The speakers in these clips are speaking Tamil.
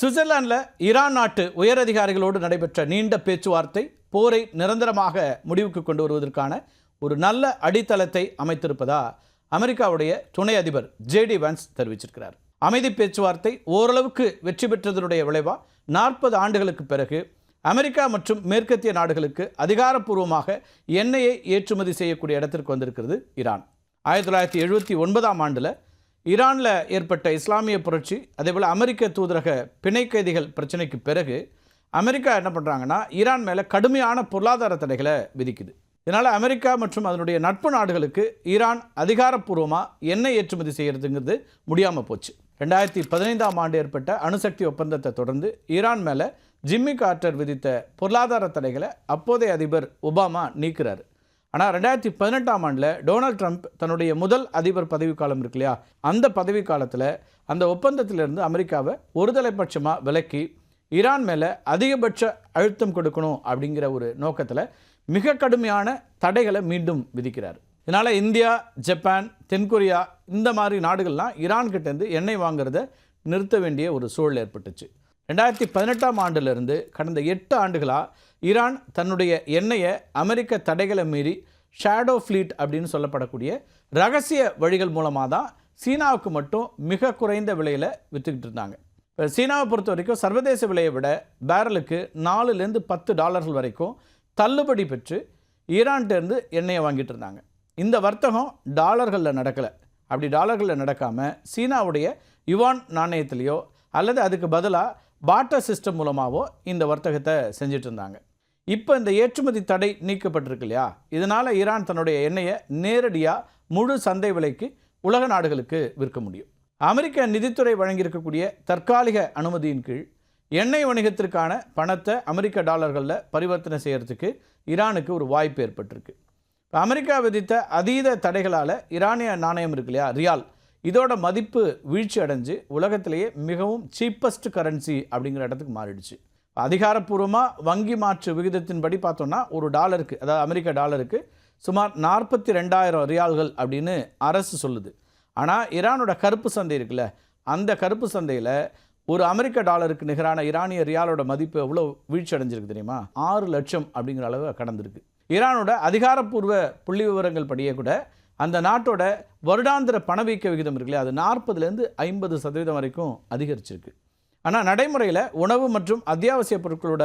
சுவிட்சர்லாந்தில் ஈரான் நாட்டு உயரதிகாரிகளோடு நடைபெற்ற நீண்ட பேச்சுவார்த்தை போரை நிரந்தரமாக முடிவுக்கு கொண்டு வருவதற்கான ஒரு நல்ல அடித்தளத்தை அமைத்திருப்பதா அமெரிக்காவுடைய துணை அதிபர் ஜேடி வான்ஸ் தெரிவிச்சிருக்கிறார். அமைதி பேச்சுவார்த்தை ஓரளவுக்கு வெற்றி பெற்றதனுடைய விளைவா 40 ஆண்டுகளுக்கு பிறகு அமெரிக்கா மற்றும் மேற்கத்திய நாடுகளுக்கு அதிகாரப்பூர்வமாக எண்ணெயை ஏற்றுமதி செய்யக்கூடிய இடத்திற்கு வந்திருக்கிறது ஈரான். 1979ஆம் ஆண்டில் ஈரானில் ஏற்பட்ட இஸ்லாமிய புரட்சி, அதேபோல் அமெரிக்க தூதரக பிணை கைதிகள் பிரச்சனைக்கு பிறகு அமெரிக்கா என்ன பண்ணுறாங்கன்னா ஈரான் மேலே கடுமையான பொருளாதார தடைகளை விதிக்குது. இதனால் அமெரிக்கா மற்றும் அதனுடைய நட்பு நாடுகளுக்கு ஈரான் அதிகாரப்பூர்வமாக எண்ணெய் ஏற்றுமதி செய்கிறதுங்கிறது முடியாமல் போச்சு. 2015ஆம் ஆண்டு ஏற்பட்ட அணுசக்தி ஒப்பந்தத்தை தொடர்ந்து ஈரான் மேலே ஜிம்மி கார்ட்டர் விதித்த பொருளாதார தடைகளை அப்போதைய அதிபர் ஒபாமா நீக்கிறார். ஆனால் 2018ஆம் ஆண்டில் டொனால்ட் ட்ரம்ப் தன்னுடைய முதல் அதிபர் பதவிக்காலம் இருக்கு இல்லையா, அந்த பதவி காலத்தில் அந்த ஒப்பந்தத்திலிருந்து அமெரிக்காவை ஒருதலைபட்சமாக விலக்கி ஈரான் மேலே அதிகபட்ச அழுத்தம் கொடுக்கணும் அப்படிங்கிற ஒரு நோக்கத்தில் மிக கடுமையான தடைகளை மீண்டும் விதிக்கிறார். இதனால் இந்தியா, ஜப்பான், தென்கொரியா இந்த மாதிரி நாடுகள்லாம் ஈரான் கிட்டேருந்து எண்ணெய் வாங்குறத நிறுத்த வேண்டிய ஒரு சூழல் ஏற்பட்டுச்சு. 2018ஆம் ஆண்டிலிருந்து கடந்த 8 ஆண்டுகளாக ஈரான் தன்னுடைய எண்ணெயை அமெரிக்க தடைகளை மீறி ஷேடோ ஃப்ளீட் அப்படின்னு சொல்லப்படக்கூடிய ரகசிய வழிகள் மூலமாக தான் சீனாவுக்கு மட்டும் மிக குறைந்த விலையில் விற்றுக்கிட்டு இருந்தாங்க. இப்போ சீனாவை பொறுத்த வரைக்கும் சர்வதேச விலையை விட பேரலுக்கு $4-10 வரைக்கும் தள்ளுபடி பெற்று ஈரான்கிட்டேருந்து எண்ணெயை வாங்கிட்டு இருந்தாங்க. இந்த வர்த்தகம் டாலர்களில் நடக்கலை. அப்படி டாலர்களில் நடக்காமல் சீனாவுடைய யுவான் நாணயத்திலேயோ அல்லது அதுக்கு பதிலாக பாட்டர் சிஸ்டம் மூலமாகவோ இந்த வர்த்தகத்தை செஞ்சுட்டு இருந்தாங்க. இப்போ இந்த ஏற்றுமதி தடை நீக்கப்பட்டிருக்கு இல்லையா, இதனால் ஈரான் தன்னுடைய எண்ணெயை நேரடியாக முழு சந்தை விலைக்கு உலக நாடுகளுக்கு விற்க முடியும். அமெரிக்க நிதித்துறை வழங்கியிருக்கக்கூடிய தற்காலிக அனுமதியின் கீழ் எண்ணெய் வணிகத்திற்கான பணத்தை அமெரிக்க டாலர்களில் பரிவர்த்தனை செய்கிறதுக்கு ஈரானுக்கு ஒரு வாய்ப்பு ஏற்பட்டிருக்கு. இப்போ அமெரிக்கா விதித்த அதீத தடைகளால் ஈரானிய நாணயம் இருக்கு இல்லையா, ரியால், இதோட மதிப்பு வீழ்ச்சி அடைஞ்சு உலகத்திலேயே மிகவும் சீப்பஸ்ட் கரன்சி அப்படிங்கிற இடத்துக்கு மாறிடுச்சு. அதிகாரப்பூர்வமாக வங்கி மாற்று விகிதத்தின்படி பார்த்தோன்னா ஒரு டாலருக்கு, அதாவது அமெரிக்க டாலருக்கு சுமார் 42,000 ரியால்கள் அப்படின்னு அரசு சொல்லுது. ஆனால் ஈரானோட கருப்பு சந்தை இருக்குல்ல, அந்த கருப்பு சந்தையில் ஒரு அமெரிக்க டாலருக்கு நிகரான ஈரானிய ரியாலோட மதிப்பு எவ்வளோ வீழ்ச்சி அடைஞ்சிருக்கு தெரியுமா? 6 லட்சம் அப்படிங்கிற அளவு கடந்திருக்கு. ஈரானோட அதிகாரப்பூர்வ புள்ளி விவரங்கள் படியே கூட அந்த நாட்டோட வருடாந்திர பணவீக்க விகிதம் இருக்குல்லையா, அது 40-50% வரைக்கும் அதிகரிச்சிருக்கு. ஆனால் நடைமுறையில் உணவு மற்றும் அத்தியாவசிய பொருட்களோட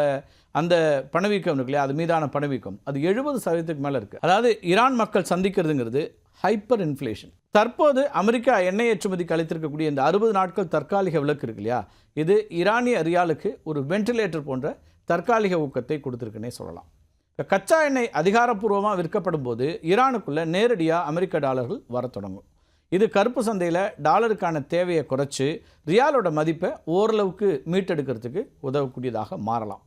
அந்த பணவீக்கம் இருக்குல்லையா, அது மீதான பணவீக்கம் அது 70% மேலே இருக்குது. அதாவது ஈரான் மக்கள் சந்திக்கிறதுங்கிறது ஹைப்பர் இன்ஃப்ளேஷன். தற்போது அமெரிக்கா எண்ணெய் ஏற்றுமதிக்கு அளித்திருக்கக்கூடிய இந்த 60 நாட்கள் தற்காலிக விலக்கு இருக்கு இல்லையா, இது ஈரானிய ரியாலுக்கு ஒரு வென்டிலேட்டர் போன்ற தற்காலிக ஊக்கத்தை கொடுத்துருக்குன்னே சொல்லலாம். கச்சா எண்ணெய் அதிகாரப்பூர்வமாக விற்கப்படும் போது ஈரானுக்குள்ளே நேரடியாக அமெரிக்க டாலர்கள் வர தொடங்கும். இது கருப்பு சந்தையில் டாலருக்கான தேவையை குறைச்சி ரியாலோட மதிப்பை ஓரளவுக்கு மீட்டெடுக்கிறதுக்கு உதவக்கூடியதாக மாறலாம்.